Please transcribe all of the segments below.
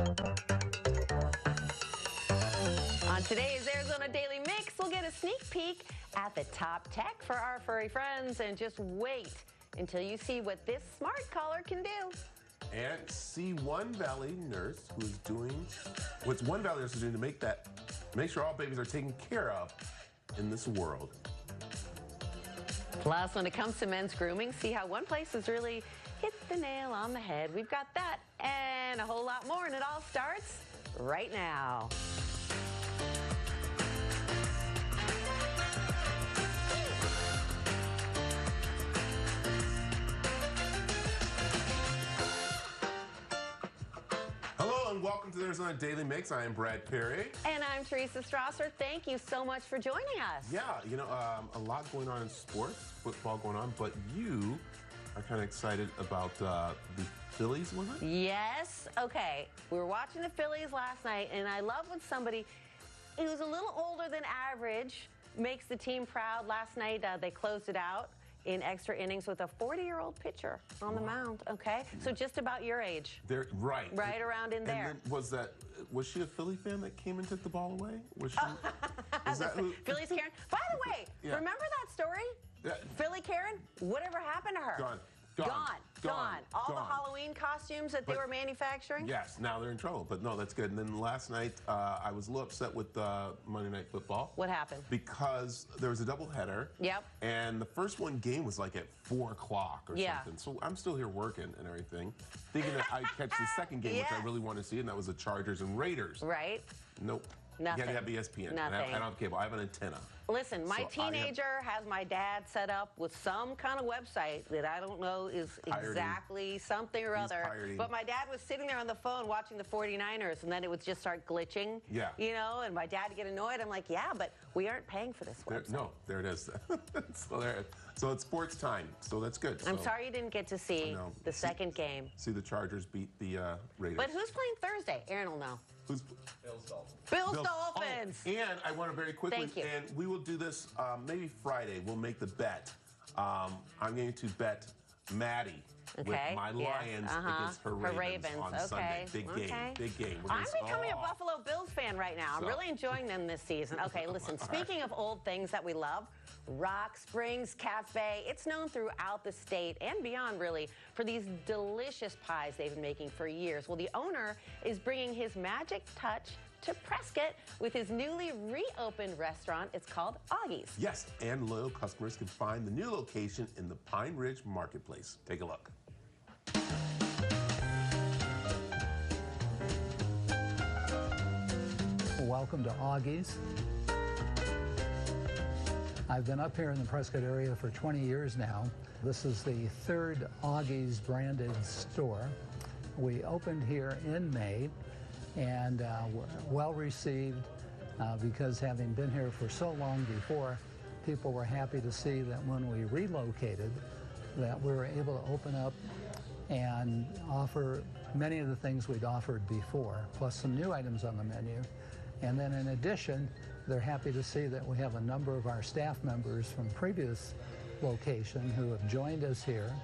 On today's Arizona Daily Mix, we'll get a sneak peek at the top tech for our furry friends, and just wait until you see what this smart collar can do. And see One Valley nurse who is doing what's One Valley nurse is doing to make sure all babies are taken care of in this world. Plus, when it comes to men's grooming, see how one place has really hit the nail on the head. We've got that and a whole lot more, and it all starts right now. Hello and welcome to the Arizona Daily Mix. I am Brad Perry. And I'm Teresa Strasser. Thank you so much for joining us. Yeah, you know, a lot going on in sports, football going on, but you are kind of excited about the Phillies, wasn't it? Yes. Okay. We were watching the Phillies last night, and I love when somebody who's a little older than average makes the team proud. Last night, they closed it out in extra innings with a 40-year-old pitcher on the mound, okay? So just about your age. They're right. Right around in there. And then was she a Philly fan that came and took the ball away? Was she? Is that who? Philly's Karen. By the way, remember that story? Yeah. Philly Karen? Whatever happened to her? Gone. All the Halloween costumes that they were manufacturing? Yes, now they're in trouble, but no, that's good. And then last night, I was a little upset with Monday Night Football. What happened? Because there was a doubleheader. Yep. And the first game was like at 4 o'clock or something. So I'm still here working and everything, thinking that I'd catch the second game, which I really want to see, and that was the Chargers and Raiders. Right. Nope. Nothing. You got to have ESPN. Nothing. I don't have cable. I have an antenna. Listen, my teenager has my dad set up with some kind of website that I don't know is exactly something or other. But my dad was sitting there on the phone watching the 49ers, and then it would just start glitching. Yeah. You know, and my dad would get annoyed. I'm like, yeah, but we aren't paying for this website. No, there it is. So it's sports time. So that's good. I'm sorry you didn't get to see the second game. See the Chargers beat the Raiders. But who's playing Thursday? Aaron will know. Who's Bills Dolphins. Bills Dolphins. Oh, and I want to very quickly, and we will do this maybe Friday. We'll make the bet. I'm going to bet Maddie with my Lions against her Ravens on Sunday. Big game. I'm becoming a Buffalo Bills fan right now. I'm really enjoying them this season. Okay, listen, speaking of old things that we love, Rock Springs Cafe. It's known throughout the state and beyond, really, for these delicious pies they've been making for years. Well, the owner is bringing his magic touch to Prescott with his newly reopened restaurant. It's called Augie's. Yes, and loyal customers can find the new location in the Pine Ridge Marketplace. Take a look. Welcome to Augie's. I've been up here in the Prescott area for 20 years now. This is the third Augie's branded store. We opened here in May, and we're well received because having been here for so long before, people were happy to see that when we relocated, that we were able to open up and offer many of the things we'd offered before, plus some new items on the menu. And then in addition, they're happy to see that we have a number of our staff members from previous location who have joined us here,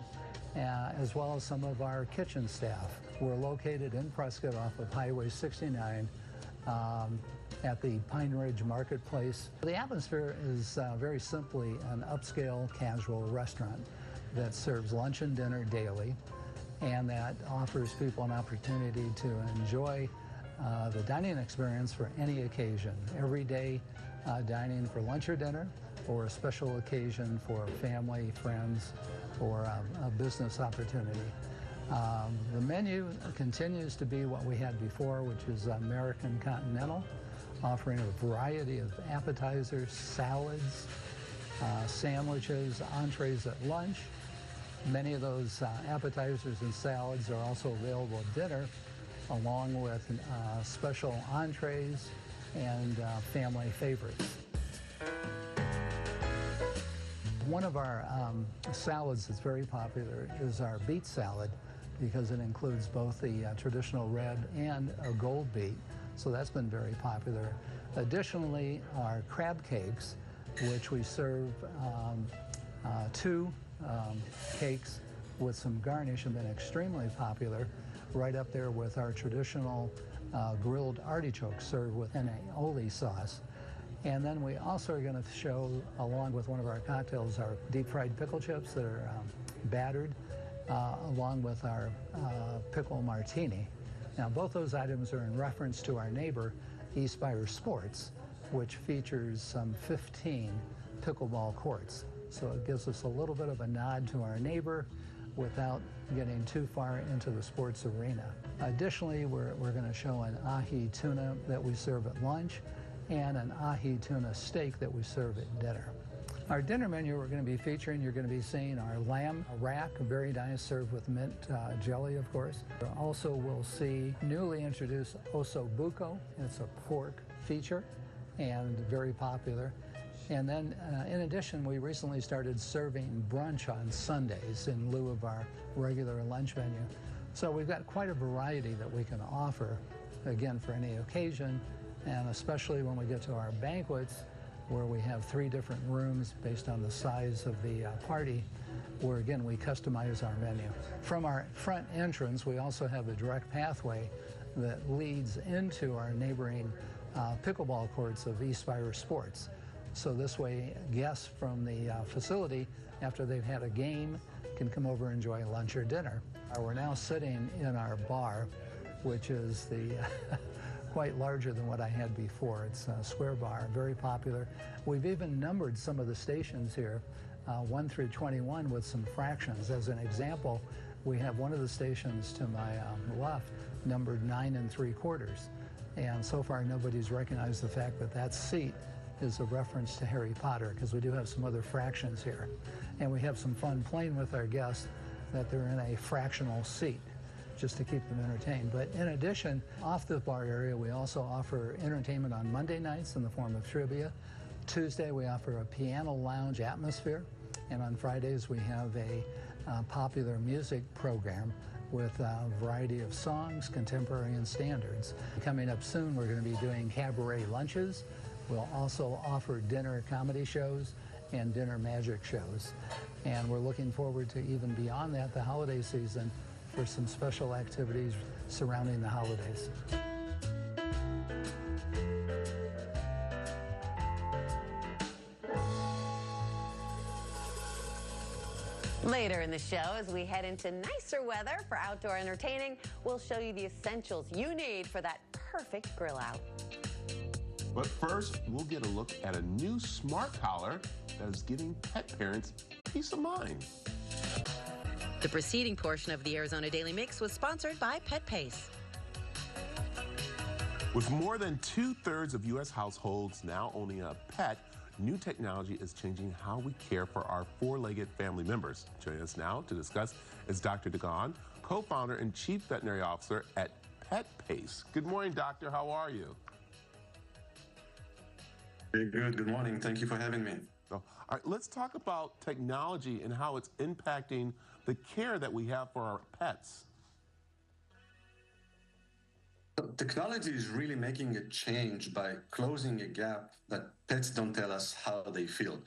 as well as some of our kitchen staff. We're located in Prescott off of Highway 69 at the Pine Ridge Marketplace. The atmosphere is very simply an upscale casual restaurant that serves lunch and dinner daily, and that offers people an opportunity to enjoy the dining experience for any occasion. Everyday dining for lunch or dinner, or a special occasion for family, friends, or a business opportunity. The menu continues to be what we had before, which is American Continental, offering a variety of appetizers, salads, sandwiches, entrees at lunch. Many of those appetizers and salads are also available at dinner, along with special entrees and family favorites. One of our salads that's very popular is our beet salad, because it includes both the traditional red and a gold beet, so that's been very popular. Additionally, our crab cakes, which we serve 2 cakes with some garnish, have been extremely popular. right up there with our traditional grilled artichokes served with an aioli sauce. And then we also are going to show, along with one of our cocktails, our deep fried pickle chips that are battered, along with our pickle martini. Now, both those items are in reference to our neighbor, Eastspire Sports, which features some 15 pickleball courts. So it gives us a little bit of a nod to our neighbor without getting too far into the sports arena. Additionally, we're going to show an ahi tuna that we serve at lunch and an ahi tuna steak that we serve at dinner. Our dinner menu we're going to be featuring, you're going to be seeing our lamb rack, very nice, served with mint jelly, of course. Also, we'll see newly introduced osso buco. It's a pork feature and very popular. And then, in addition, we recently started serving brunch on Sundays in lieu of our regular lunch menu. So we've got quite a variety that we can offer, again, for any occasion, and especially when we get to our banquets, where we have 3 different rooms based on the size of the party, where, again, we customize our menu. From our front entrance, we also have a direct pathway that leads into our neighboring pickleball courts of Eastspire Sports. So this way, guests from the facility, after they've had a game, can come over and enjoy lunch or dinner. We're now sitting in our bar, which is the quite larger than what I had before. It's a square bar, very popular. We've even numbered some of the stations here, 1 through 21, with some fractions. As an example, we have one of the stations to my left numbered 9 3/4. And so far, nobody's recognized the fact that that seat is a reference to Harry Potter, because we do have some other fractions here. And we have some fun playing with our guests that they're in a fractional seat, just to keep them entertained. But in addition, off the bar area, we also offer entertainment on Monday nights in the form of trivia. Tuesday, we offer a piano lounge atmosphere. And on Fridays, we have a popular music program with a variety of songs, contemporary and standards. Coming up soon, we're going to be doing cabaret lunches. We'll also offer dinner comedy shows and dinner magic shows. And we're looking forward to, even beyond that, the holiday season, for some special activities surrounding the holidays. Later in the show, as we head into nicer weather for outdoor entertaining, we'll show you the essentials you need for that perfect grill out. But first, we'll get a look at a new smart collar that is giving pet parents peace of mind. The preceding portion of the Arizona Daily Mix was sponsored by Pet Pace. With more than 2/3 of U.S. households now owning a pet, new technology is changing how we care for our 4-legged family members. Joining us now to discuss is Dr. Dagan, co-founder and chief veterinary officer at Pet Pace. Good morning, doctor. How are you? Very good. Good morning. Thank you for having me. All right, let's talk about technology and how it's impacting the care that we have for our pets. Technology is really making a change by closing a gap that pets don't tell us how they feel.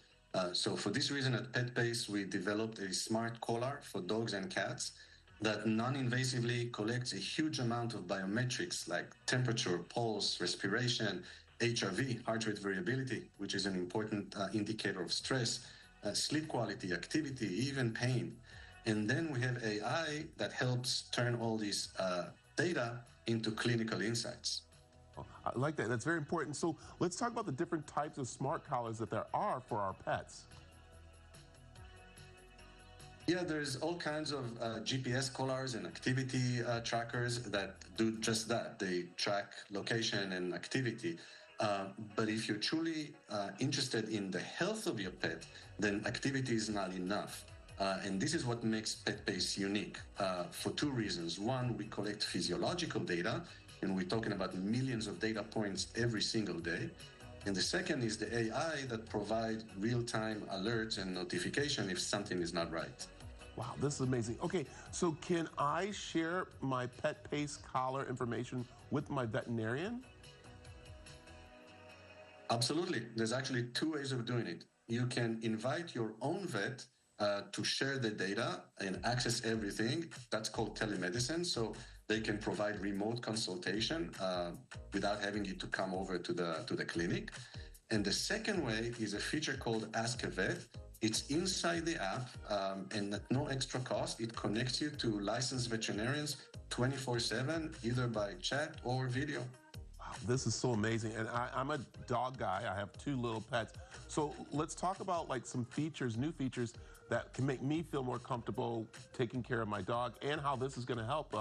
So for this reason, at Pet Pace, we developed a smart collar for dogs and cats that non-invasively collects a huge amount of biometrics like temperature, pulse, respiration, HRV, heart rate variability, which is an important indicator of stress, sleep quality, activity, even pain. And then we have AI that helps turn all these data into clinical insights. I like that. That's very important. So let's talk about the different types of smart collars that there are for our pets. Yeah, there's all kinds of GPS collars and activity trackers that do just that. They track location and activity. But if you're truly interested in the health of your pet, then activity is not enough. And this is what makes Pet Pace unique for 2 reasons. One, we collect physiological data, and we're talking about millions of data points every single day. And the second is the AI that provide real-time alerts and notification if something is not right. Wow, this is amazing. Okay, so can I share my Pet Pace collar information with my veterinarian? Absolutely. There's actually 2 ways of doing it. You can invite your own vet to share the data and access everything. That's called telemedicine. So they can provide remote consultation without having you to come over to the clinic. And the second way is a feature called Ask a Vet. It's inside the app, and at no extra cost, it connects you to licensed veterinarians 24/7, either by chat or video. Wow, this is so amazing. And I'm a dog guy. I have 2 little pets. So let's talk about like some features, new features that can make me feel more comfortable taking care of my dog, and how this is going to help,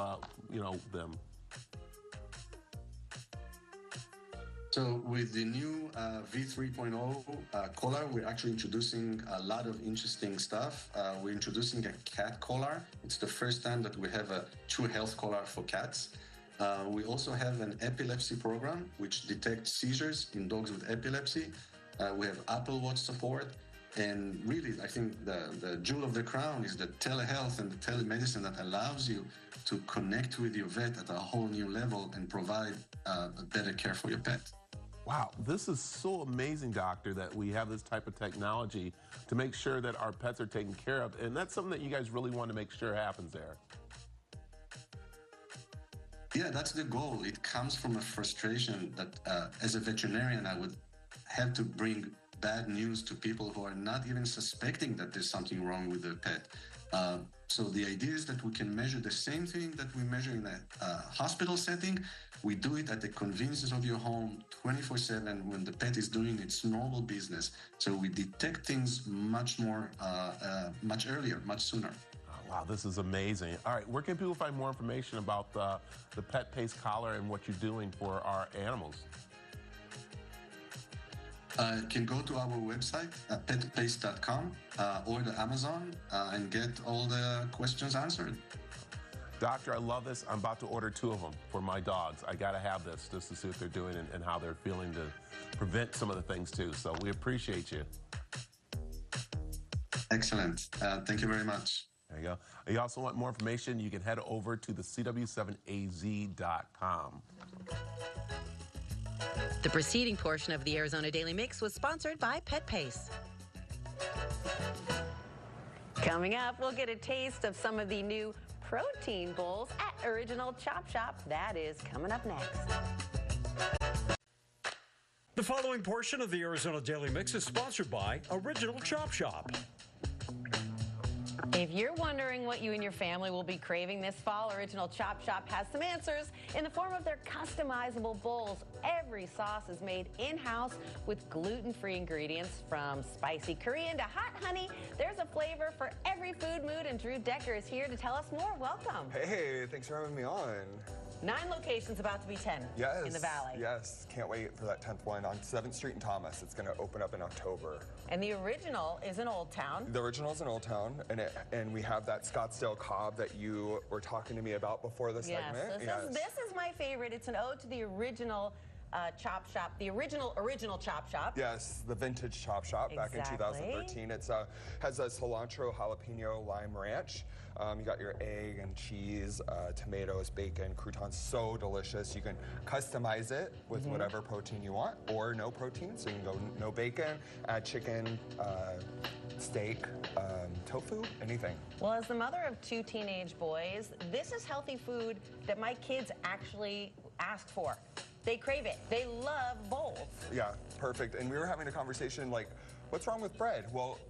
them. So with the new V3.0 collar, we're actually introducing a lot of interesting stuff. We're introducing a cat collar. It's the first time that we have a true health collar for cats. We also have an epilepsy program, which detects seizures in dogs with epilepsy. We have Apple Watch support. And really, I think the jewel of the crown is the telehealth and the telemedicine that allows you to connect with your vet at a whole new level and provide better care for your pet. Wow, this is so amazing, Doctor, that we have this type of technology to make sure that our pets are taken care of. And that's something that you guys really want to make sure happens there. Yeah, that's the goal. It comes from a frustration that as a veterinarian, I would have to bring bad news to people who are not even suspecting that there's something wrong with their pet. So the idea is that we can measure the same thing that we measure in a hospital setting. We do it at the convenience of your home 24/7 when the pet is doing its normal business. So we detect things much earlier, much sooner. Oh, wow, this is amazing. All right, where can people find more information about the Pet Pace collar and what you're doing for our animals? You can go to our website, petpace.com, or the Amazon, and get all the questions answered. Doctor, I love this. I'm about to order 2 of them for my dogs. I got to have this just to see what they're doing and how they're feeling to prevent some of the things too. So we appreciate you. Excellent. Thank you very much. There you go. You also want more information, you can head over to the CW7AZ.com. The preceding portion of the Arizona Daily Mix was sponsored by Pet Pace. Coming up, we'll get a taste of some of the new protein bowls at Original Chop Shop. That is coming up next. The following portion of the Arizona Daily Mix is sponsored by Original Chop Shop. If you're wondering what you and your family will be craving this fall, Original Chop Shop has some answers in the form of their customizable bowls. Every sauce is made in-house with gluten-free ingredients, from spicy Korean to hot honey. There's a flavor for every food mood, and Drew Decker is here to tell us more. Welcome. Hey, thanks for having me on. 9 locations, about to be 10 in the Valley. Yes, can't wait for that 10th one on 7th Street in Thomas. It's going to open up in October. And the original is in Old Town. The original is in Old Town, and we have that Scottsdale Cobb that you were talking to me about before the segment. This is my favorite. It's an ode to the original Chop Shop, the original Chop Shop. Yes, the vintage Chop Shop back in 2013. It's has a cilantro, jalapeno, lime ranch. You got your egg and cheese, tomatoes, bacon, croutons. So delicious. You can customize it with whatever protein you want, or no protein. So you can go no bacon, add chicken, steak, tofu, anything. Well, as the mother of 2 teenage boys, this is healthy food that my kids actually asked for. They crave it. They love bowls. Yeah, perfect. And we were having a conversation like, what's wrong with bread? Well,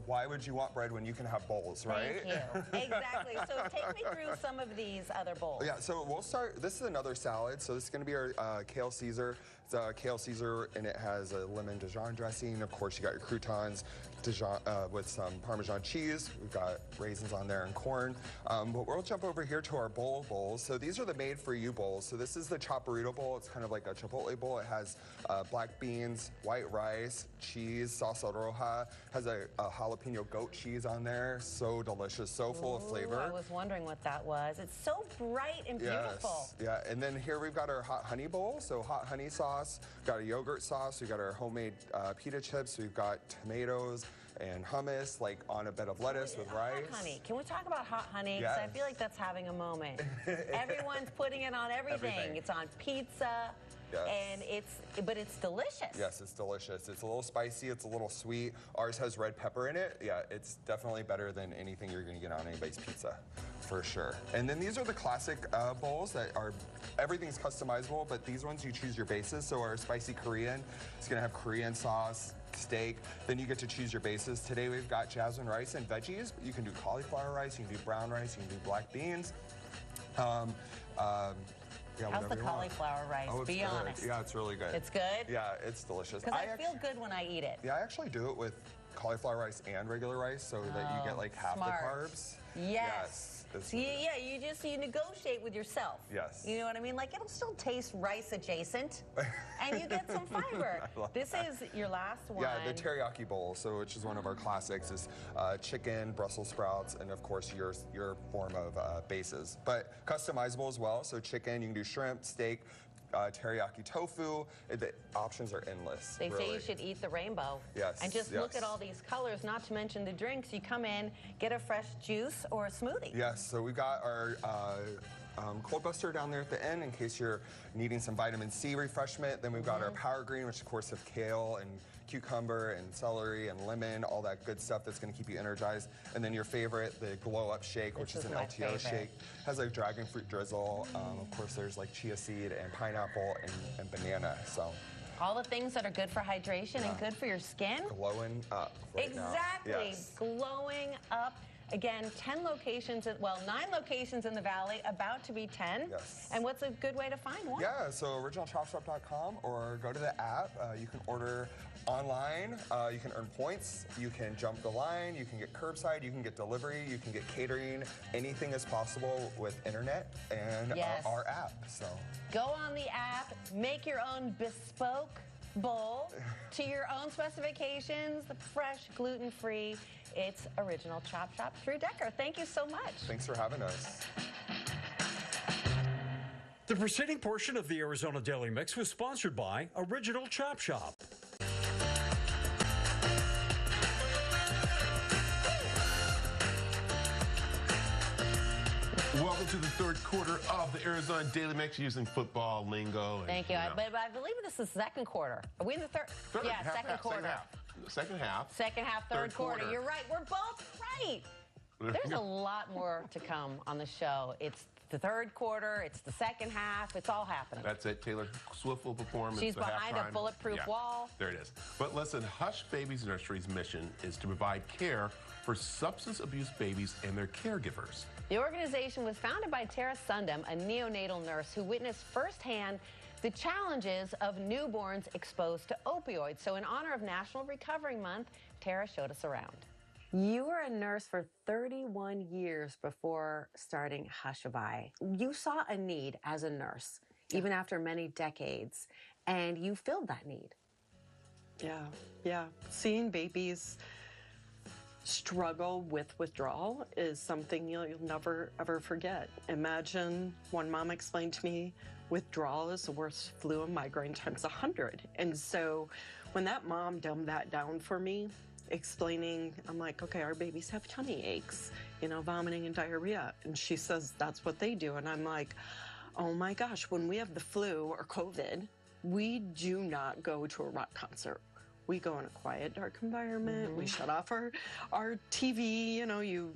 why would you want bread when you can have bowls, right? Thank you. Exactly. So take me through some of these other bowls. Yeah, so we'll start. This is another salad. So this is going to be our kale Caesar. It's a kale Caesar, and it has a lemon Dijon dressing. Of course, you got your croutons Dijon, with some Parmesan cheese. We've got raisins on there and corn. But we'll jump over here to our bowls. So these are the made-for-you bowls. So this is the Chaparrito bowl. It's kind of like a Chipotle bowl. It has black beans, white rice, cheese, salsa roja. Has a jalapeno goat cheese on there. So delicious, so full of flavor. I was wondering what that was. It's so bright and beautiful. Yes, yeah. And then here we've got our hot honey bowl. So hot honey sauce. We've got a yogurt sauce. We've got our homemade pita chips. We've got tomatoes and hummus, like on a bed of lettuce with rice. Hot honey. Can we talk about hot honey? Yes. Because I feel like that's having a moment. Everyone's putting it on everything. It's on pizza. Yes. And but it's delicious. Yes, it's delicious. It's a little spicy, it's a little sweet. Ours has red pepper in it. Yeah, it's definitely better than anything you're gonna get on anybody's pizza, for sure. And then these are the classic bowls that are, everything's customizable, but these ones you choose your bases. So our spicy Korean, it's gonna have Korean sauce, steak, then you get to choose your bases. Today we've got jasmine rice and veggies, but you can do cauliflower rice, you can do brown rice, you can do black beans. Yeah, how's the cauliflower rice? Oh, Be honest. Yeah, it's really good. It's good? Yeah, it's delicious. Because I feel good when I eat it. Yeah, I actually do it with cauliflower rice and regular rice so that you get like half smart. the carbs. Yes. Really yeah, you negotiate with yourself. Yes. You know what I mean? Like, it'll still taste rice adjacent, and you get some fiber. This is your last one. Yeah, the teriyaki bowl, so which is one of our classics, is chicken, Brussels sprouts, and of course your form of bases. But customizable as well, so chicken, you can do shrimp, steak, teriyaki tofu. The options are endless. They really. say you should eat the rainbow. Yes. And just look at all these colors, not to mention the drinks. You come in, get a fresh juice or a smoothie. Yes, so we've got our cold buster down there at the end in case you're needing some vitamin C refreshment. Then we've got our power green, which of course have kale and cucumber and celery and lemon, all that good stuff that's going to keep you energized. And then your favorite, the glow up shake, which is an LTO shake, has like dragon fruit drizzle. Of course, there's like chia seed and pineapple and banana. So all the things that are good for hydration and good for your skin. Glowing up. Right now. Yes. Glowing up. Again, 10 locations, 9 locations in the Valley, about to be 10. Yes. And what's a good way to find one? Yeah, so originalchopshop.com or go to the app. You can order online. You can earn points. You can jump the line. You can get curbside. You can get delivery. You can get catering. Anything is possible with internet and our app. So go on the app, make your own bespoke bowl to your own specifications, fresh, gluten-free. It's Original Chop Shop through Decker. Thank you so much. Thanks for having us. The preceding portion of the Arizona Daily Mix was sponsored by Original Chop Shop. Welcome to the third quarter of the Arizona Daily Mix using football lingo. And, thank you. But I believe this is the second quarter. Are we in the third? Yeah, second quarter. Second half. Second half, third quarter. You're right. We're both right. There's a lot more to come on the show. It's the third quarter. It's the second half. It's all happening. That's it. Taylor Swift will perform. She's behind a bulletproof wall. There it is. But listen, Hush Babies Nursery's mission is to provide care for substance abuse babies and their caregivers. The organization was founded by Teresa, a neonatal nurse who witnessed firsthand the challenges of newborns exposed to opioids. So in honor of National Recovery Month, Tara showed us around. You were a nurse for 31 years before starting Hushaby. You saw a need as a nurse, even after many decades, and you filled that need. Yeah. Seeing babies struggle with withdrawal is something you'll never, ever forget. Imagine one mom explained to me, withdrawal is the worst flu and migraine times 100. And so when that mom dumbed that down for me, explaining, I'm like, okay, our babies have tummy aches, vomiting and diarrhea. And she says, that's what they do. And I'm like, oh my gosh, when we have the flu or COVID, we do not go to a rock concert. We go in a quiet, dark environment. We shut off our TV. You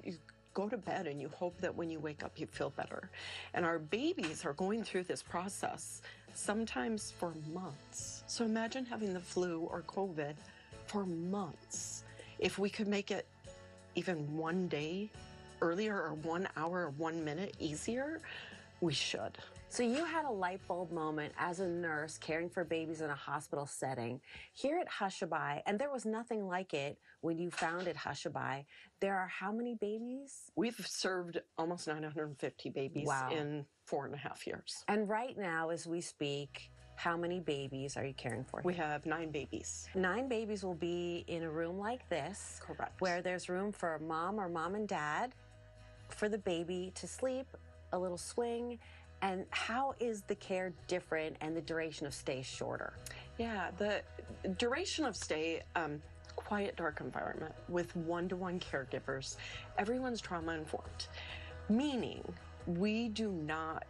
go to bed and you hope that when you wake up, you feel better. And our babies are going through this process sometimes for months. So imagine having the flu or COVID for months. If we could make it even one day earlier or 1 hour or 1 minute easier, we should. So you had a light bulb moment as a nurse caring for babies in a hospital setting. Here at Hushaby, and there was nothing like it when you founded Hushaby, there are how many babies? We've served almost 950 babies in 4.5 years. And right now, as we speak, how many babies are you caring for? We have 9 babies. 9 babies will be in a room like this. Correct. Where there's room for mom or mom and dad, for the baby to sleep, a little swing. And how is the care different and the duration of stay shorter? Yeah, the duration of stay, quiet, dark environment with one-to-one caregivers. Everyone's trauma-informed, meaning we do not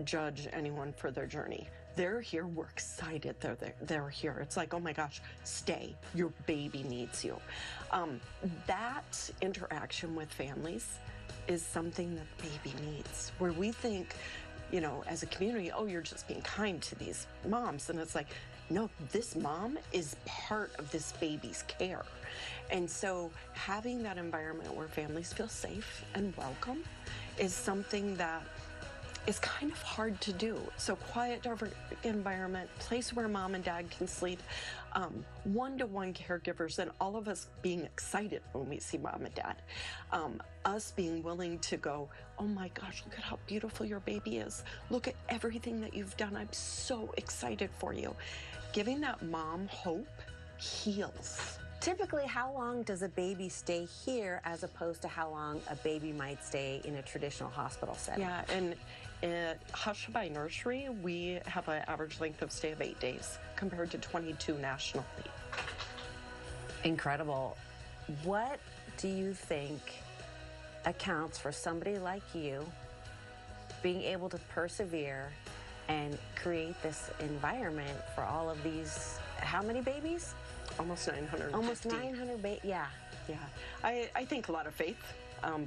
judge anyone for their journey. they're here, we're excited they're here. It's like, oh my gosh, stay, your baby needs you. That interaction with families is something that baby needs, where we think, you know, as a community, oh, you're just being kind to these moms. And it's like, no, this mom is part of this baby's care. And so having that environment where families feel safe and welcome is something that is kind of hard to do. So quiet environment, place where mom and dad can sleep, one-to-one caregivers, and all of us being excited when we see mom and dad. Us being willing to go, oh my gosh, look at how beautiful your baby is. Look at everything that you've done. I'm so excited for you. Giving that mom hope heals. Typically, how long does a baby stay here as opposed to how long a baby might stay in a traditional hospital setting? Yeah, and at Hushabye Nursery, we have an average length of stay of 8 days compared to 22 nationally. Incredible. What do you think accounts for somebody like you being able to persevere and create this environment for all of these, how many babies? Almost 900. Almost 900 babies, yeah. Yeah, I think a lot of faith,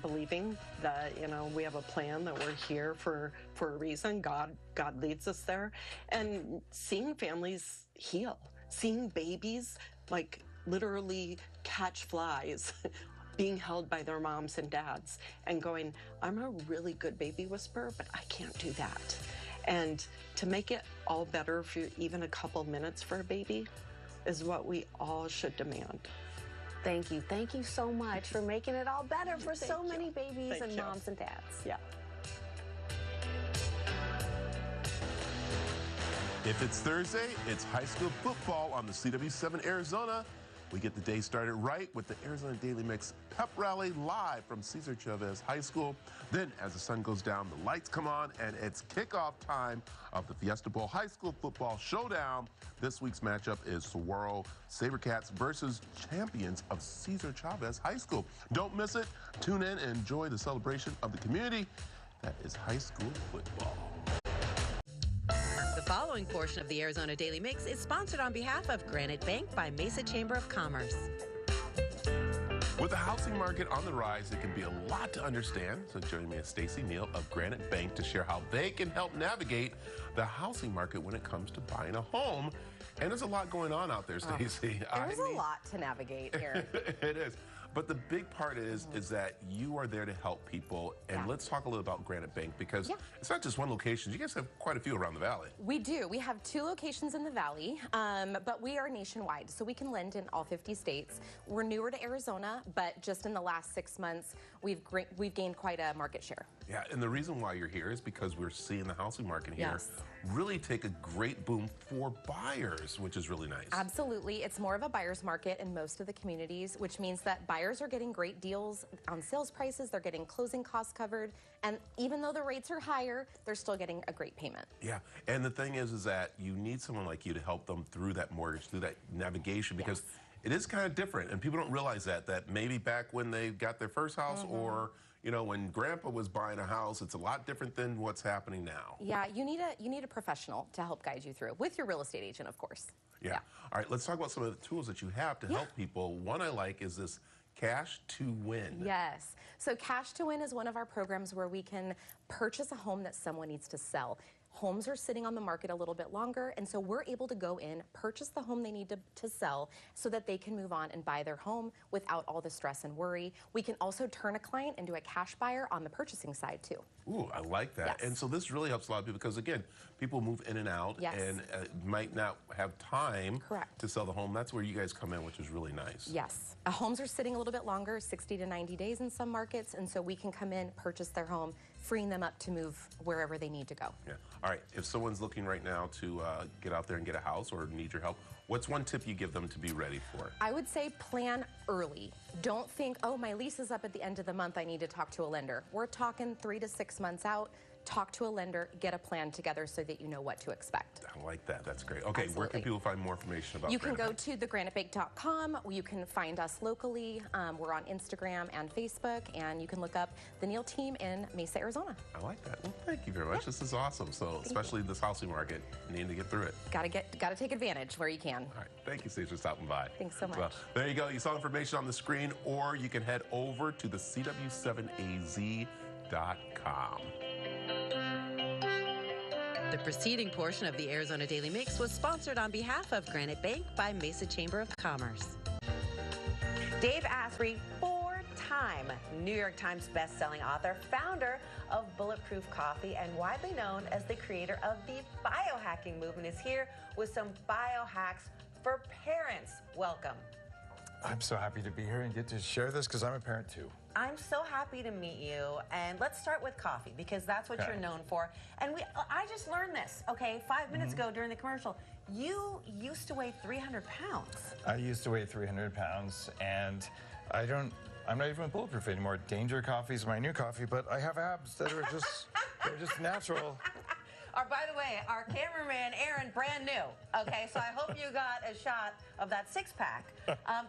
believing that, you know, we have a plan, that we're here for a reason. God leads us there. And seeing families heal, seeing babies like literally catch flies being held by their moms and dads and going, I'm a really good baby whisperer, but I can't do that. And to make it all better for even a couple minutes for a baby is what we all should demand. Thank you. Thank you so much for making it all better for so many babies and moms and dads. Yeah. If it's Thursday, it's high school football on the CW7 Arizona. We get the day started right with the Arizona Daily Mix pep rally live from Cesar Chavez High School. Then, as the sun goes down, the lights come on, and it's kickoff time of the Fiesta Bowl High School Football Showdown. This week's matchup is Saguaro Sabercats versus champions of Cesar Chavez High School. Don't miss it. Tune in and enjoy the celebration of the community that is high school football. The following portion of the Arizona Daily Mix is sponsored on behalf of Granite Bank by Mesa Chamber of Commerce. With the housing market on the rise, it can be a lot to understand. So joining me is Stacy Neal of Granite Bank to share how they can help navigate the housing market when it comes to buying a home. And there's a lot going on out there, Stacy. There's a lot to navigate here. It is. But the big part is that you are there to help people. And let's talk a little about Granite Bank, because it's not just one location. You guys have quite a few around the valley. We do. We have 2 locations in the valley, but we are nationwide, so we can lend in all 50 states. We're newer to Arizona, but just in the last 6 months, we've gained quite a market share. Yeah, and the reason why you're here is because we're seeing the housing market here really take a great boom for buyers, which is really nice. Absolutely. It's more of a buyer's market in most of the communities, which means that buyers are getting great deals on sales prices. They're getting closing costs covered. And even though the rates are higher, they're still getting a great payment. Yeah. And the thing is that you need someone like you to help them through that mortgage, through that navigation, because it is kind of different. And people don't realize that maybe back when they got their first house or you know, when Grandpa was buying a house, it's a lot different than what's happening now. Yeah, you need a professional to help guide you through, with your real estate agent, of course. Yeah. All right, let's talk about some of the tools that you have to help people. One I like is this Cash to Win. Yes. So Cash to Win is one of our programs where we can purchase a home that someone needs to sell. Homes are sitting on the market a little bit longer, and so we're able to go in, purchase the home they need to sell so that they can move on and buy their home without all the stress and worry. We can also turn a client into a cash buyer on the purchasing side, too. Ooh, I like that. Yes. And so this really helps a lot of people because, again, people move in and out and might not have time to sell the home. That's where you guys come in, which is really nice. Yes. Homes are sitting a little bit longer, 60 to 90 days in some markets, and so we can come in, purchase their home, freeing them up to move wherever they need to go. Yeah. All right. If someone's looking right now to get out there and get a house or need your help, what's one tip you give them to be ready for? I would say plan early. Don't think, oh, my lease is up at the end of the month, I need to talk to a lender. We're talking 3 to 6 months out. talk to a lender, get a plan together so that you know what to expect. I like that. That's great. Okay, Absolutely. Where can people find more information about You can Granite go Bank? to thegranitebank.com. You can find us locally. We're on Instagram and Facebook, and you can look up the Neal team in Mesa, Arizona. I like that. Well, thank you very much. This is awesome. So, especially this housing market, you need to get through it. Got to take advantage where you can. All right. Thank you, Steve, for stopping by. Thanks so much. Well, there you go. You saw information on the screen, or you can head over to the CW7AZ.com. The preceding portion of the Arizona Daily Mix was sponsored on behalf of Granite Bank by Mesa Chamber of Commerce. Dave Asprey, four-time New York Times best-selling author, founder of Bulletproof Coffee, and widely known as the creator of the biohacking movement, is here with some biohacks for parents. Welcome. I'm so happy to be here and get to share this because I'm a parent too. I'm so happy to meet you, and let's start with coffee because that's what you're known for. And I just learned this, okay, 5 minutes ago during the commercial. You used to weigh 300 pounds. I used to weigh 300 pounds, and I'm not even bulletproof anymore. Danger Coffee is my new coffee, but I have abs that are just, they're just natural. By the way, our cameraman, Aaron, brand new. Okay, so I hope you got a shot of that six-pack.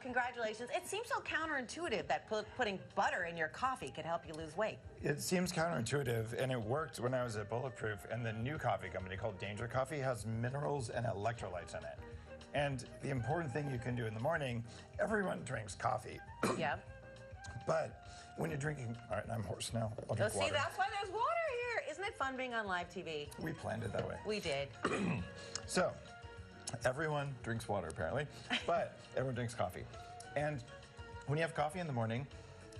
Congratulations. It seems so counterintuitive that putting butter in your coffee could help you lose weight. It seems counterintuitive, and it worked when I was at Bulletproof, and the new coffee company called Danger Coffee has minerals and electrolytes in it. And the important thing you can do in the morning, everyone drinks coffee. Yeah. But when you're drinking, all right, I'm hoarse now. I'll drink See, water. that's why there's water here. Isn't it fun being on live TV? We planned it that way. We did. So, everyone drinks water apparently, but everyone drinks coffee. And when you have coffee in the morning,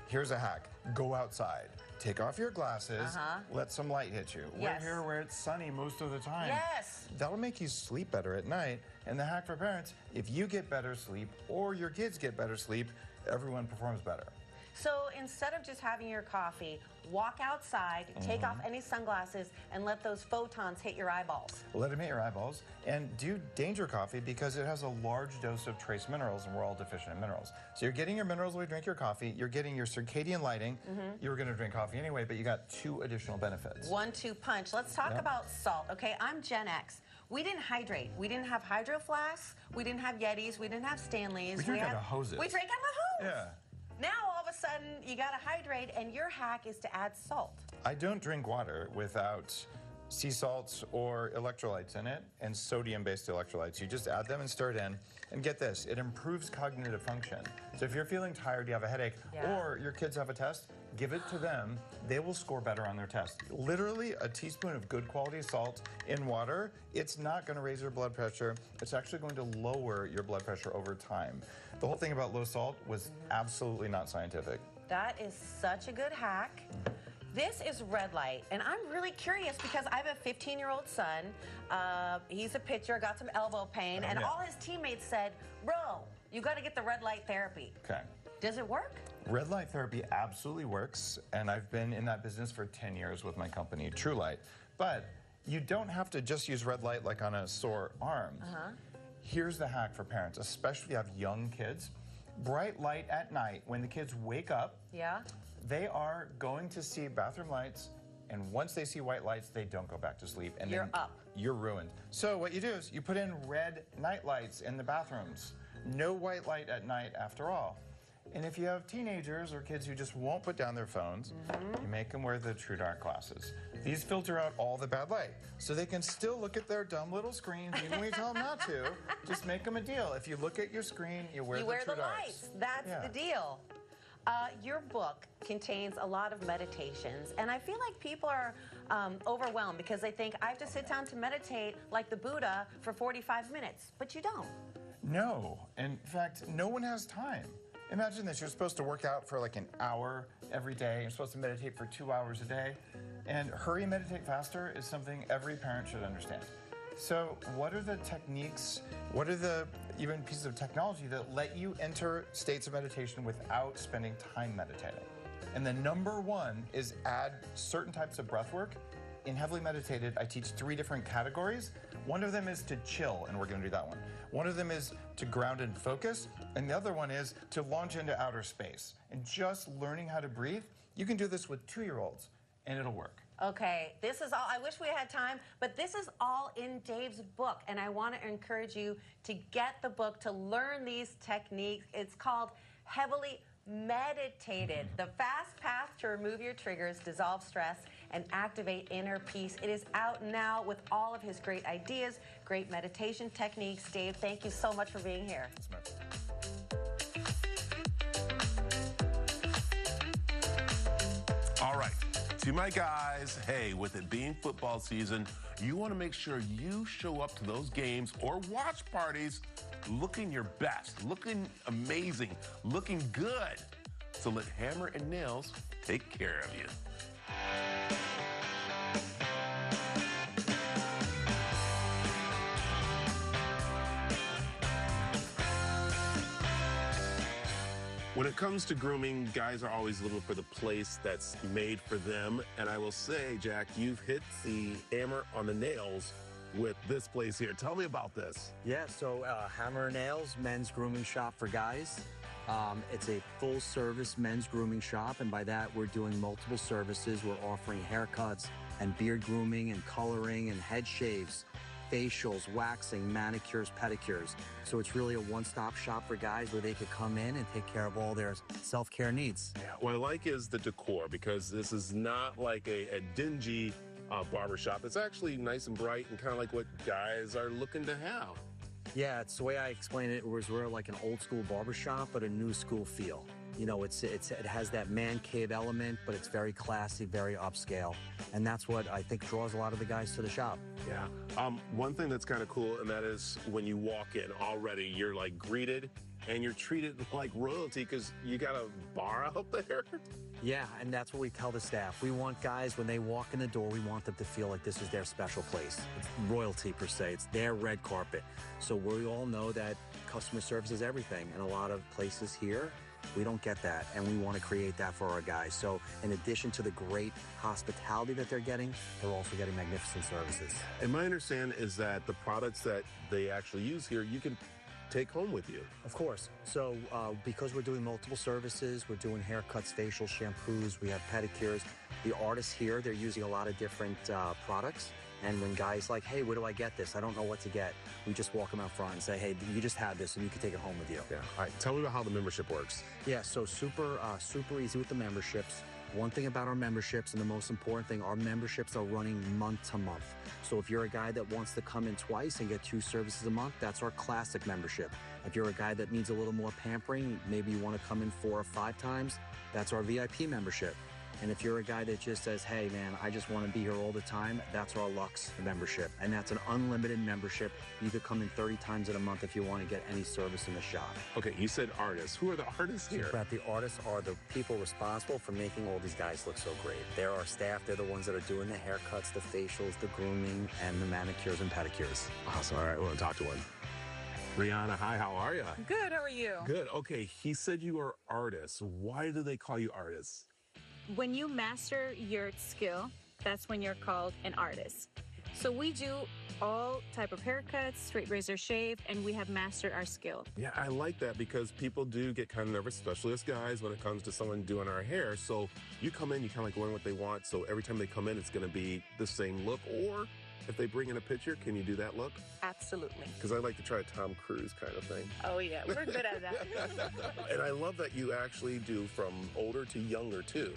here's a hack. Go outside. Take off your glasses. Let some light hit you. Yes. We're here where it's sunny most of the time. Yes. That'll make you sleep better at night. And the hack for parents, if you get better sleep or your kids get better sleep, everyone performs better. So instead of just having your coffee, walk outside, take off any sunglasses, and let those photons hit your eyeballs. Let them hit your eyeballs. And do Danger Coffee because it has a large dose of trace minerals, and we're all deficient in minerals. So you're getting your minerals when you drink your coffee. You're getting your circadian lighting. You were going to drink coffee anyway, but you got 2 additional benefits. 1-2 punch. Let's talk about salt. Okay, I'm Gen X. We didn't hydrate. We didn't have hydro flasks. We didn't have Yetis. We didn't have Stanleys. We drank out of hoses. We drank out of a hose. Yeah. Now, all of a sudden, you got to hydrate, and your hack is to add salt. I don't drink water without sea salts or electrolytes in it, and sodium-based electrolytes. You just add them and stir it in. And get this, it improves cognitive function. So if you're feeling tired, you have a headache, or your kids have a test, give it to them. They will score better on their test. Literally a teaspoon of good quality salt in water, it's not going to raise your blood pressure. It's actually going to lower your blood pressure over time. The whole thing about low salt was absolutely not scientific. That is such a good hack. This is red light, and I'm really curious because I have a 15-year-old son. He's a pitcher, got some elbow pain, and all his teammates said, bro, you got to get the red light therapy. Okay. Does it work? Red light therapy absolutely works, and I've been in that business for 10 years with my company, True Light. But you don't have to just use red light like on a sore arm. Here's the hack for parents, especially if you have young kids. Bright light at night, when the kids wake up, they are going to see bathroom lights, and once they see white lights, they don't go back to sleep. And you're then up. You're ruined. So what you do is you put in red night lights in the bathrooms. No white light at night after all. And if you have teenagers or kids who just won't put down their phones, you make them wear the True Dark glasses. These filter out all the bad light, so they can still look at their dumb little screens, even when you tell them not to. Just make them a deal. If you look at your screen, you wear the True Darks. Lights. That's the deal. Your book contains a lot of meditations, and I feel like people are overwhelmed because they think I have to sit down to meditate like the Buddha for 45 minutes, but you don't. No. In fact, no one has time. Imagine this, you're supposed to work out for like an hour every day. You're supposed to meditate for 2 hours a day. And hurry, meditate faster is something every parent should understand. So what are the techniques, what are the even pieces of technology that let you enter states of meditation without spending time meditating? And the number one is add certain types of breath work. In Heavily Meditated, I teach 3 different categories. One of them is to chill, and we're going to do that one. One of them is to ground and focus, and the other one is to launch into outer space. And just learning how to breathe, you can do this with 2-year-olds, and it'll work. Okay, this is all, I wish we had time, but this is all in Dave's book, and I want to encourage you to get the book to learn these techniques. It's called Heavily Meditated, the fast path to remove your triggers, dissolve stress, and activate inner peace. It is out now with all of his great ideas, great meditation techniques. Dave, thank you so much for being here. All right, to my guys, hey, with it being football season, you want to make sure you show up to those games or watch parties looking your best, looking amazing, looking good. So let Hammer and Nails take care of you. When it comes to grooming, guys are always looking for the place that's made for them. And I will say, Jack, you've hit the hammer on the nails with this place here. Tell me about this. Yeah, so Hammer Nails, men's grooming shop for guys. It's a full-service men's grooming shop, and by that, we're doing multiple services. We're offering haircuts and beard grooming and coloring and head shaves, facials, waxing, manicures, pedicures. So it's really a one-stop shop for guys where they could come in and take care of all their self-care needs. Yeah, what I like is the decor, because this is not like a dingy barbershop. It's actually nice and bright and kind of like what guys are looking to have. Yeah, it's the way I explain it was we're like an old school barbershop, but a new school feel. You know, it has that man cave element, but it's very classy, very upscale. And that's what I think draws a lot of the guys to the shop. Yeah. One thing that's kind of cool, and that is when you walk in already, you're like greeted and you're treated like royalty because you got a bar out there. Yeah, and that's what we tell the staff. We want guys, when they walk in the door, we want them to feel like this is their special place. It's royalty, per se. It's their red carpet. So we all know that customer service is everything. And a lot of places here, we don't get that, and we want to create that for our guys. So in addition to the great hospitality that they're getting, they're also getting magnificent services. And my understanding is that the products that they actually use here, you can take home with you. Of course. So because we're doing multiple services, we're doing haircuts, facials, shampoos, we have pedicures. The artists here, they're using a lot of different products. And when guys like, hey, where do I get this? I don't know what to get. We just walk them out front and say, hey, you just have this and you can take it home with you. Yeah. All right. Tell me about how the membership works. Yeah. So super easy with the memberships. One thing about our memberships, and the most important thing, our memberships are running month to month. So if you're a guy that wants to come in twice and get 2 services a month, that's our classic membership. If you're a guy that needs a little more pampering, maybe you want to come in 4 or 5 times, that's our VIP membership. And if you're a guy that just says, hey, man, I just want to be here all the time, that's our Luxe membership. And that's an unlimited membership. You could come in 30 times in a month if you want to get any service in the shop. Okay, you said artists. Who are the artists here? But the artists are the people responsible for making all these guys look so great. They're our staff. They're the ones that are doing the haircuts, the facials, the grooming, and the manicures and pedicures. Awesome. All right, we want to talk to one. Rihanna, hi, how are you? Good, how are you? Good. Okay, he said you are artists. Why do they call you artists? When you master your skill, that's when you're called an artist. So we do all type of haircuts, straight razor shave, and we have mastered our skill. Yeah, I like that because people do get kind of nervous, especially us guys, when it comes to someone doing our hair. So you come in, you kind of like learn what they want. So every time they come in, it's going to be the same look. Or if they bring in a picture, can you do that look? Absolutely. Because I like to try a Tom Cruise kind of thing. Oh, yeah, we're good at that. And I love that you actually do from older to younger, too.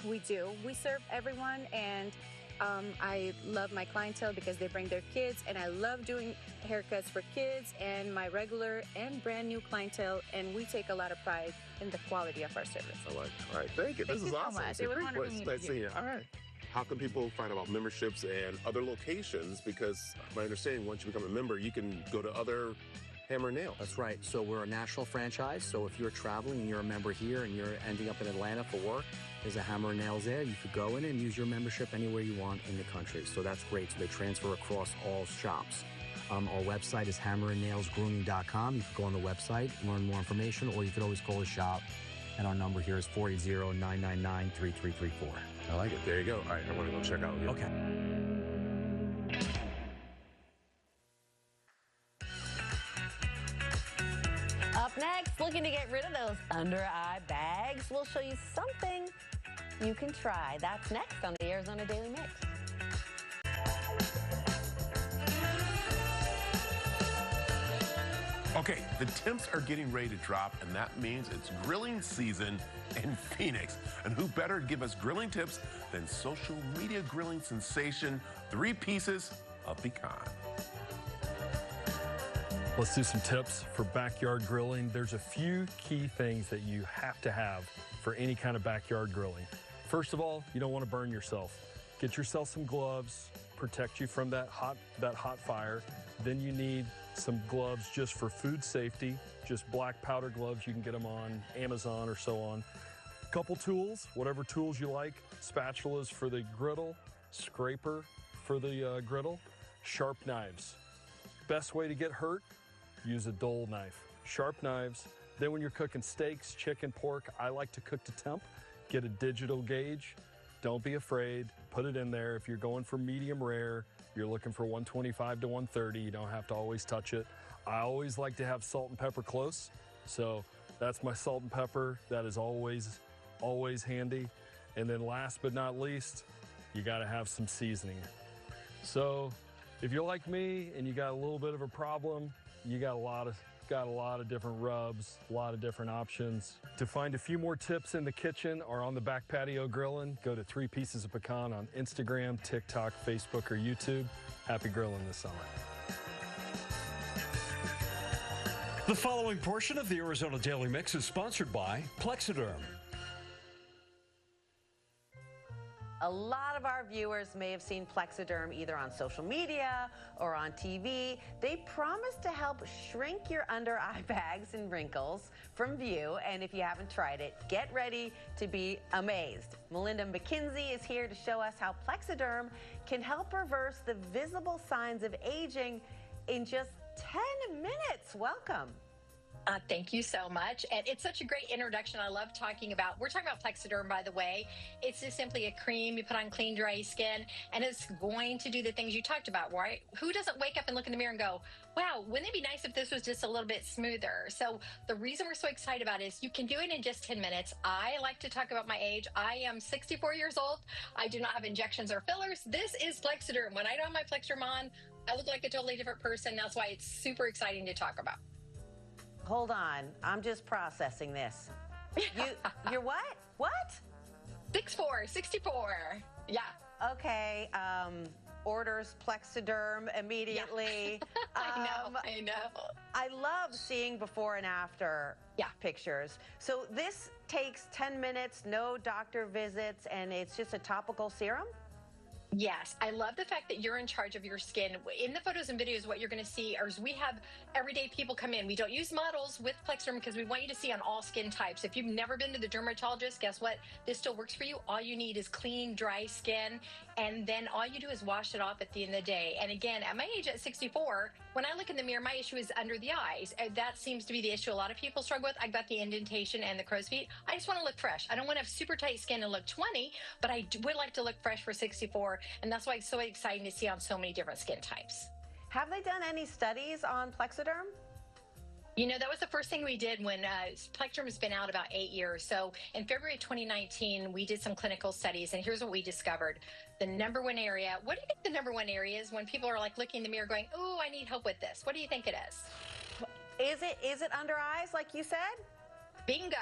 We do. We serve everyone, and I love my clientele because they bring their kids, and I love doing haircuts for kids and my regular and brand new clientele, and we take a lot of pride in the quality of our service. I like it. All right, thank you. This is awesome. Much. It was wonderful meeting Nice seeing you. All right. How can people find out about memberships and other locations? Because my understanding, once you become a member, you can go to other Hammer Nail. That's right. So we're a national franchise. So if you're traveling and you're a member here and you're ending up in Atlanta for work, there's a Hammer Nails there. You could go in and use your membership anywhere you want in the country. So that's great. So they transfer across all shops. Our website is hammerandnailsgrooming.com. You can go on the website, learn more information, or you could always call the shop. And our number here is 480-999-3334. I like it. There you go. All right, I want to go check out here. Okay. Up next, looking to get rid of those under-eye bags, we'll show you something you can try. That's next on the Arizona Daily Mix. Okay, the temps are getting ready to drop, and that means it's grilling season in Phoenix. And who better to give us grilling tips than social media grilling sensation, 3 Pieces of Pecan. Let's do some tips for backyard grilling. There's a few key things that you have to have for any kind of backyard grilling. First of all, you don't want to burn yourself. Get yourself some gloves, protect you from that hot fire. Then you need some gloves just for food safety, just black powder gloves. You can get them on Amazon or so on. Couple tools, whatever tools you like. Spatulas for the griddle, scraper for the griddle, sharp knives. Best way to get hurt, use a dull knife. Sharp knives. Then when you're cooking steaks, chicken, pork, I like to cook to temp. Get a digital gauge. Don't be afraid. Put it in there. If you're going for medium rare, you're looking for 125 to 130. You don't have to always touch it. I always like to have salt and pepper close. So that's my salt and pepper. That is always handy. And then last but not least, you got to have some seasoning. So if you're like me and you got a little bit of a problem, you got a lot of different rubs, a lot of different options. To find a few more tips in the kitchen or on the back patio grilling, go to 3 Pieces of Pecan on Instagram, TikTok, Facebook, or YouTube. Happy grilling this summer. The following portion of the Arizona Daily Mix is sponsored by Plexiderm. A lot of our viewers may have seen Plexiderm either on social media or on TV. They promise to help shrink your under eye bags and wrinkles from view. And if you haven't tried it, get ready to be amazed. Melinda McKinsey is here to show us how Plexiderm can help reverse the visible signs of aging in just 10 minutes. Welcome. Thank you so much. And it's such a great introduction. I love talking about, we're talking about Plexiderm, by the way. It's just simply a cream you put on clean, dry skin, and it's going to do the things you talked about, right? Who doesn't wake up and look in the mirror and go, wow, wouldn't it be nice if this was just a little bit smoother? So the reason we're so excited about it is you can do it in just 10 minutes. I like to talk about my age. I am 64 years old. I do not have injections or fillers. This is Plexiderm. When I don't have my Plexiderm on, I look like a totally different person. That's why it's super exciting to talk about. Hold on. I'm just processing this. You're what? What? 64. Yeah. Okay. Orders Plexiderm immediately. Yeah. I know. I love seeing before and after pictures. So this takes 10 minutes, no doctor visits, and it's just a topical serum? Yes, I love the fact that you're in charge of your skin. In the photos and videos, what you're going to see is we have everyday people come in. We don't use models with Plexiderm because we want you to see on all skin types. If you've never been to the dermatologist, guess what? This still works for you. All you need is clean, dry skin, and then all you do is wash it off at the end of the day. And again, at my age, at 64, when I look in the mirror, my issue is under the eyes. That seems to be the issue a lot of people struggle with. I've got the indentation and the crow's feet. I just want to look fresh. I don't want to have super tight skin and look 20, but I would like to look fresh for 64. And that's why it's so exciting to see on so many different skin types. Have they done any studies on Plexiderm? You know, that was the first thing we did when Plexiderm has been out about 8 years. So in February 2019, we did some clinical studies, and here's what we discovered. The number one area, what do you think the number one area is when people are like looking in the mirror going, oh, I need help with this? What do you think it is? Is it under eyes, like you said? Bingo.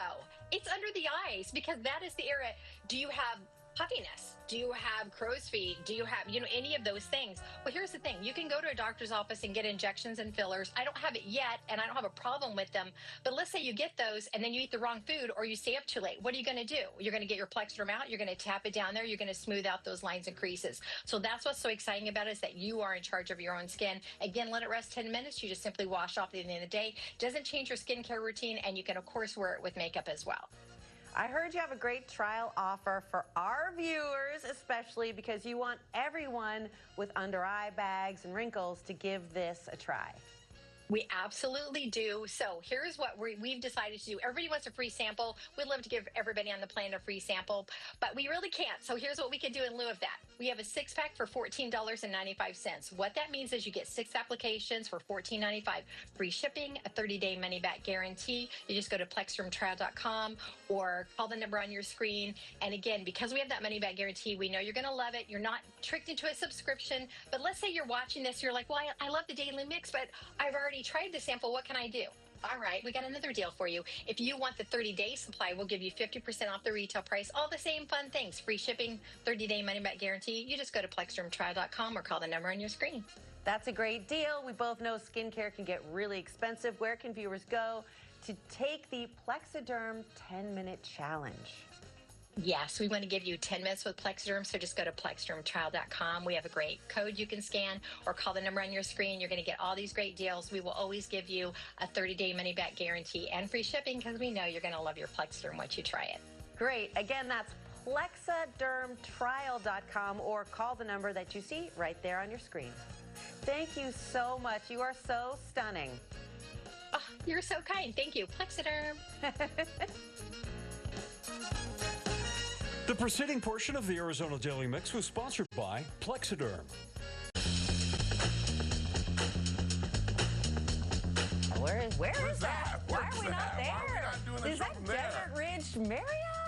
It's under the eyes because that is the area. Do you have puffiness? Do you have crow's feet? Do you have, any of those things? Well, here's the thing. You can go to a doctor's office and get injections and fillers. I don't have it yet, and I don't have a problem with them. But let's say you get those, and then you eat the wrong food, or you stay up too late. What are you going to do? You're going to get your Plexiderm out. You're going to tap it down there. You're going to smooth out those lines and creases. So that's what's so exciting about it is that you are in charge of your own skin. Again, let it rest 10 minutes. You just simply wash off at the end of the day. Doesn't change your skincare routine, and you can, of course, wear it with makeup as well. I heard you have a great trial offer for our viewers, especially because you want everyone with under eye bags and wrinkles to give this a try. We absolutely do. So here's what we've decided to do. Everybody wants a free sample. We'd love to give everybody on the planet a free sample, but we really can't. So here's what we can do in lieu of that. We have a 6-pack for $14.95. What that means is you get 6 applications for $14.95. Free shipping, a 30-day money-back guarantee. You just go to plexroomtrial.com or call the number on your screen. And again, because we have that money-back guarantee, we know you're going to love it. You're not tricked into a subscription. But let's say you're watching this, you're like, well, I love the Daily Mix, but I've already tried the sample. What can I do? All right, we got another deal for you. If you want the 30-day supply, we'll give you 50% off the retail price. All the same fun things. Free shipping, 30-day money-back guarantee. You just go to plexroomtrial.com or call the number on your screen. That's a great deal. We both know skincare can get really expensive. Where can viewers go to take the Plexiderm 10-minute challenge? Yes, we want to give you 10 minutes with Plexiderm, so just go to plexdermtrial.com. We have a great code you can scan or call the number on your screen. You're going to get all these great deals. We will always give you a 30-day money-back guarantee and free shipping because we know you're going to love your Plexiderm once you try it. Great. Again, that's plexadermtrial.com or call the number that you see right there on your screen. Thank you so much. You are so stunning. Oh, you're so kind. Thank you. Plexiderm. The preceding portion of the Arizona Daily Mix was sponsored by Plexiderm. Where is that? Why are we not there? Why are we not doing the Is show that from there? Desert Ridge Marriott?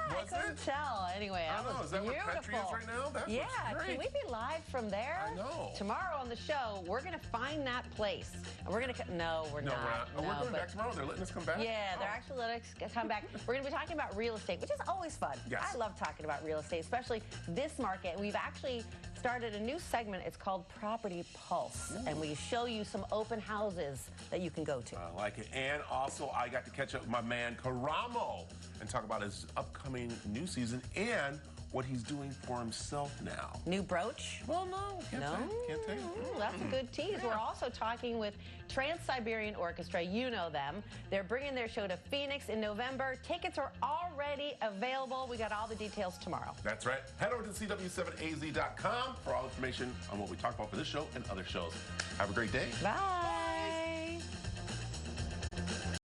I couldn't tell. Anyway, I don't know. Is that what country is right now? That yeah, looks great. can we be live from there? I know. Tomorrow on the show, we're going to find that place. And we're going to... No, we're not. Oh, we're going back tomorrow. They're letting us come back? Yeah, they're actually letting us come back. We're going to be talking about real estate, which is always fun. Yes. I love talking about real estate, especially this market. We've actually started a new segment. It's called Property Pulse. Ooh. And we show you some open houses that you can go to. I like it. And also, I got to catch up with my man, Karamo, and talk about his upcoming new season and what he's doing for himself now. New brooch? Well, no. Can't tell you. Ooh, that's a good tease. We're also talking with Trans-Siberian Orchestra. You know them. They're bringing their show to Phoenix in November. Tickets are already available. We got all the details tomorrow. That's right. Head over to CW7AZ.com for all information on what we talk about for this show and other shows. Have a great day. Bye.